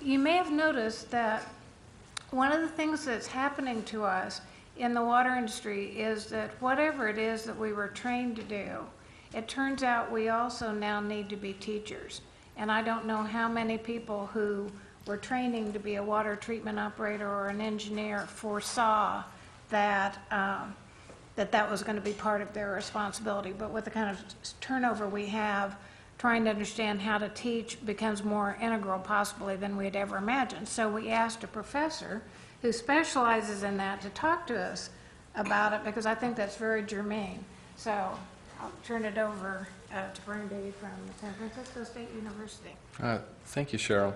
you may have noticed that one of the things that's happening to us in the water industry is that whatever it is that we were trained to do, it turns out we also now need to be teachers. And I don't know how many people who were training to be a water treatment operator or an engineer foresaw that that was going to be part of their responsibility. But with the kind of turnover we have, trying to understand how to teach becomes more integral possibly than we had ever imagined. So we asked a professor who specializes in that to talk to us about it, because I think that's very germane. So I'll turn it over to Brandy from San Francisco State University. Thank you, Cheryl.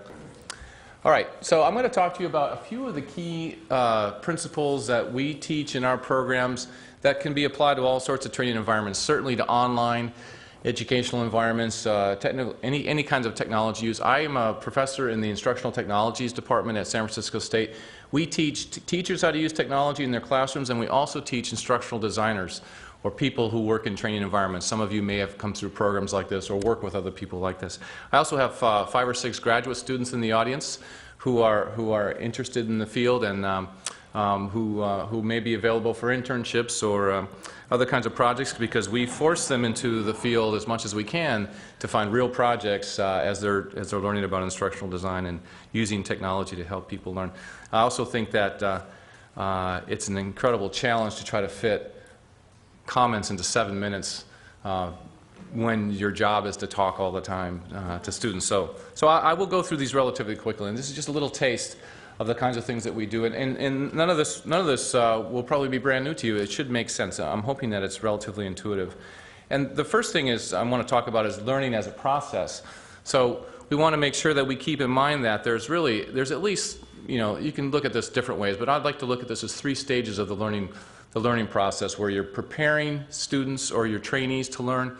All right, so I'm going to talk to you about a few of the key principles that we teach in our programs that can be applied to all sorts of training environments, certainly to online educational environments, any kinds of technology use. I am a professor in the Instructional Technologies Department at San Francisco State. We teach teachers how to use technology in their classrooms, and we also teach instructional designers, or people who work in training environments. Some of you may have come through programs like this or work with other people like this. I also have 5 or 6 graduate students in the audience who are interested in the field and who may be available for internships or other kinds of projects, because we force them into the field as much as we can to find real projects as they're learning about instructional design and using technology to help people learn. I also think that it's an incredible challenge to try to fit comments into 7 minutes when your job is to talk all the time to students. So I will go through these relatively quickly, and this is just a little taste of the kinds of things that we do, and none of this will probably be brand new to you. It should make sense. I'm hoping that it's relatively intuitive. And the first thing is I want to talk about is learning as a process. So we want to make sure that we keep in mind that there's at least, you can look at this different ways, but I'd like to look at this as 3 stages of the learning process, where you're preparing students or your trainees to learn,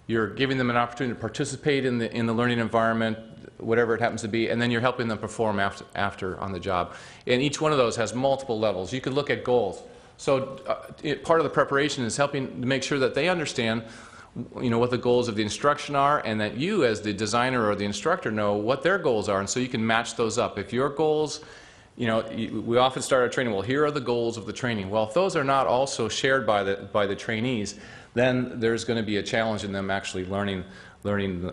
you're giving them an opportunity to participate in the learning environment, whatever it happens to be, and then you're helping them perform after on the job. And each one of those has multiple levels. You could look at goals. So part of the preparation is helping to make sure that they understand what the goals of the instruction are, and that you as the designer or the instructor know what their goals are, and so you can match those up. If your goals, we often start our training, well, here are the goals of the training. Well, if those are not also shared by the trainees, then there's going to be a challenge in them actually learning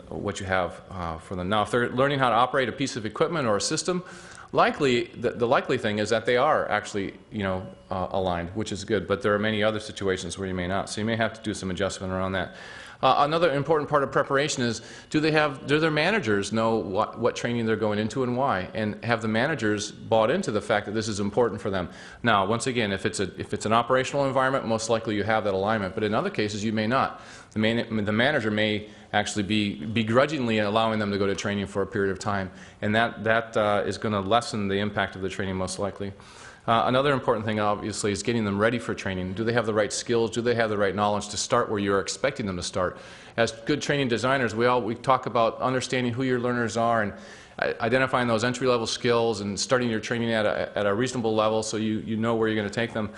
what you have for them. Now, if they're learning how to operate a piece of equipment or a system, the likely thing is that they are actually aligned, which is good. But there are many other situations where you may not, so you may have to do some adjustment around that. Another important part of preparation is, do their managers know what training they're going into and why, and have the managers bought into the fact that this is important for them? Now, once again, if it's an operational environment, most likely you have that alignment, but in other cases you may not. The manager may actually be begrudgingly allowing them to go to training for a period of time, and that is going to lessen the impact of the training most likely. Another important thing, obviously, is getting them ready for training. Do they have the right skills? Do they have the right knowledge to start where you're expecting them to start? As good training designers, we talk about understanding who your learners are and identifying those entry-level skills and starting your training at a reasonable level so you know where you're going to take them.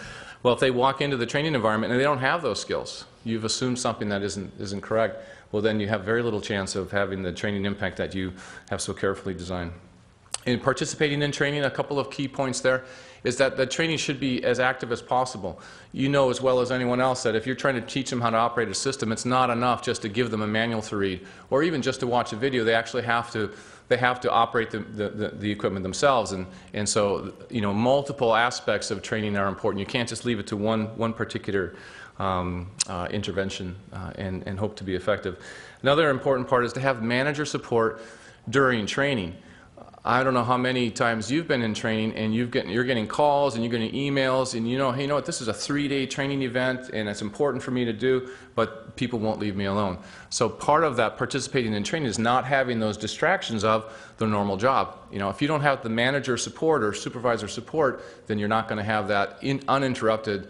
Well, if they walk into the training environment and they don't have those skills, you've assumed something that isn't correct, well, then you have very little chance of having the training impact that you have so carefully designed. In participating in training, a couple of key points there is that the training should be as active as possible. You know as well as anyone else that if you're trying to teach them how to operate a system, it's not enough just to give them a manual to read or even just to watch a video. They actually have to operate the equipment themselves, and so multiple aspects of training are important. You can't just leave it to one particular intervention and hope to be effective. Another important part is to have manager support during training. I don't know how many times you've been in training and you're getting calls and you're getting emails and hey, you know what, this is a 3-day training event and it's important for me to do, but people won't leave me alone. So part of that participating in training is not having those distractions of the normal job. If you don't have the manager support or supervisor support, then you're not going to have that uninterrupted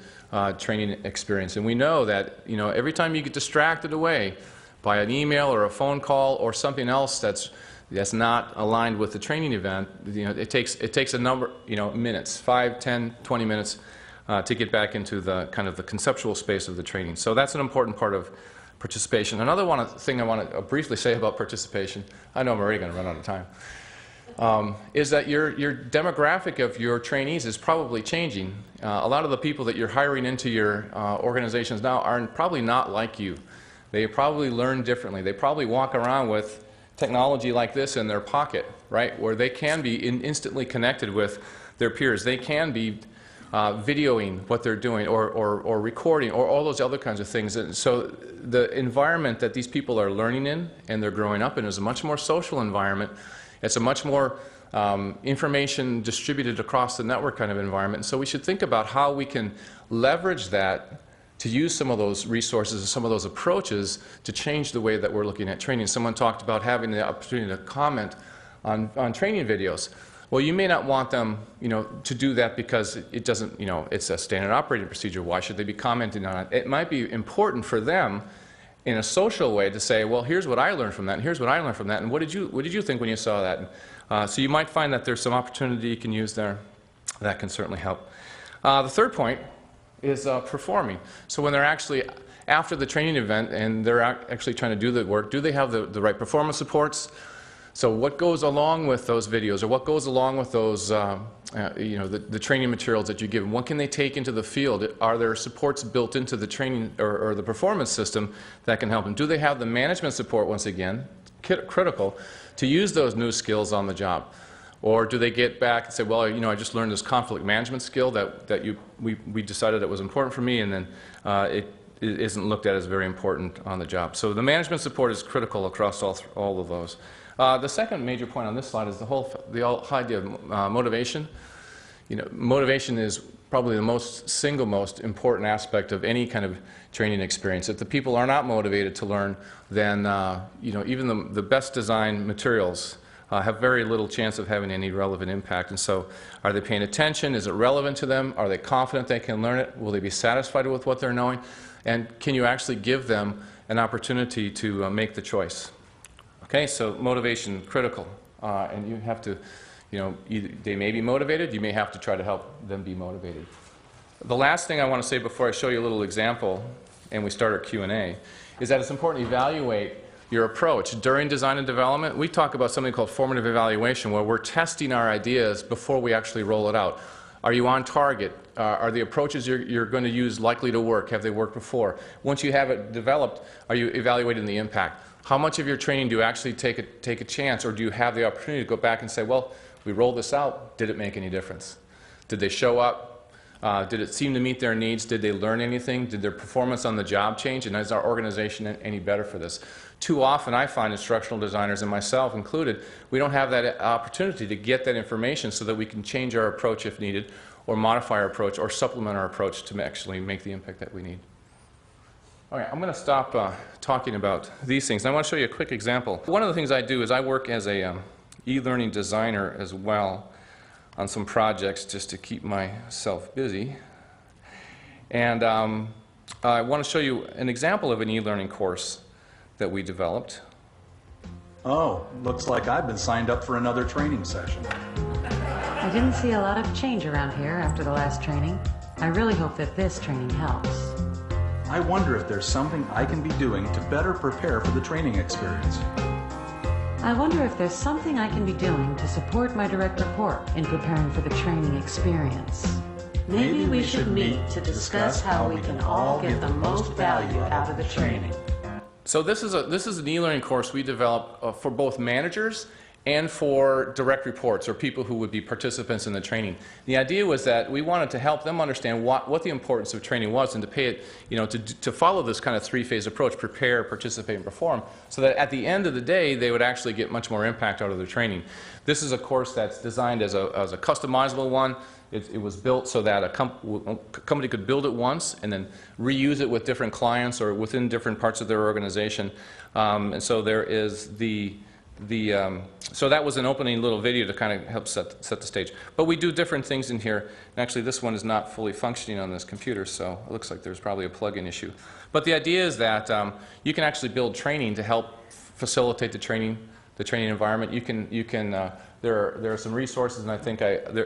training experience. And we know that every time you get distracted away by an email or a phone call or something else that's not aligned with the training event, it takes a number, minutes, 5, 10, 20 minutes to get back into the kind of the conceptual space of the training. So that's an important part of participation. Another thing I want to briefly say about participation, I know I'm already going to run out of time. is that your demographic of your trainees is probably changing. A lot of the people that you're hiring into your organizations now are probably not like you. They probably learn differently. They probably walk around with technology like this in their pocket, right, where they can be instantly connected with their peers. They can be videoing what they're doing or recording or all those other kinds of things. And so the environment that these people are learning in and they're growing up in is a much more social environment. It's a much more information distributed across the network kind of environment. So we should think about how we can leverage that to use some of those resources and some of those approaches to change the way that we're looking at training. Someone talked about having the opportunity to comment on training videos. Well, you may not want them, to do that because it doesn't, it's a standard operating procedure. Why should they be commenting on it? It might be important for them in a social way to say, well, here's what I learned from that, and here's what I learned from that, and what did you think when you saw that? So you might find that there's some opportunity you can use there. That can certainly help. The third point is performing. So when they're actually after the training event and they're actually trying to do the work, do they have the right performance supports? So what goes along with those videos, or what goes along with those, the training materials that you give them? What can they take into the field? Are there supports built into the training or the performance system that can help them? Do they have the management support, once again, critical, to use those new skills on the job? Or do they get back and say, well, I just learned this conflict management skill that we decided it was important for me, and then it isn't looked at as very important on the job. So the management support is critical across all of those. The second major point on this slide is the whole idea of motivation. Motivation is probably the single most important aspect of any kind of training experience. If the people are not motivated to learn, then even the best designed materials have very little chance of having any relevant impact. And so, are they paying attention? Is it relevant to them? Are they confident they can learn it? Will they be satisfied with what they're knowing? And can you actually give them an opportunity to make the choice? Okay, so motivation, critical. And you have to, they may be motivated, you may have to try to help them be motivated. The last thing I want to say before I show you a little example and we start our Q&A is that it's important to evaluate your approach. During design and development, we talk about something called formative evaluation, where we're testing our ideas before we actually roll it out. Are you on target? Are the approaches you're going to use likely to work? Have they worked before? Once you have it developed, are you evaluating the impact? How much of your training do you actually take a chance, or do you have the opportunity to go back and say, well, we rolled this out, did it make any difference? Did they show up? Did it seem to meet their needs? Did they learn anything? Did their performance on the job change? And is our organization any better for this? Too often I find instructional designers, and myself included, we don't have that opportunity to get that information so that we can change our approach if needed, or modify our approach, or supplement our approach to actually make the impact that we need. All right, I'm going to stop talking about these things. I want to show you a quick example. One of the things I do is I work as a e-learning designer as well on some projects just to keep myself busy. And I want to show you an example of an e-learning course that we developed. Oh, looks like I've been signed up for another training session. I didn't see a lot of change around here after the last training. I really hope that this training helps. I wonder if there's something I can be doing to better prepare for the training experience. I wonder if there's something I can be doing to support my direct report in preparing for the training experience. Maybe we should meet to discuss how we can all get the most value out of the training. So this is an e-learning course we developed for both managers and for direct reports, or people who would be participants in the training. The idea was that we wanted to help them understand what the importance of training was, and to pay it, to follow this kind of three-phase approach: prepare, participate, and perform, so that at the end of the day they would actually get much more impact out of their training. This is a course that's designed as a customizable one. It was built so that a company could build it once and then reuse it with different clients or within different parts of their organization. And so there is so that was an opening little video to kind of help set the stage. But we do different things in here. And actually, this one is not fully functioning on this computer, so it looks like there's probably a plug-in issue. But the idea is that you can actually build training to help facilitate the training the training environment. There are some resources, and I think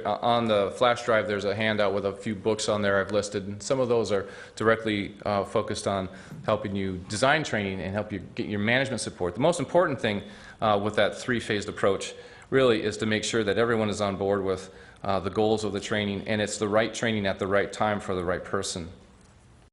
on the flash drive there's a handout with a few books on there I've listed, and some of those are directly focused on helping you design training and help you get your management support. The most important thing with that three-phased approach really is to make sure that everyone is on board with the goals of the training, and it's the right training at the right time for the right person.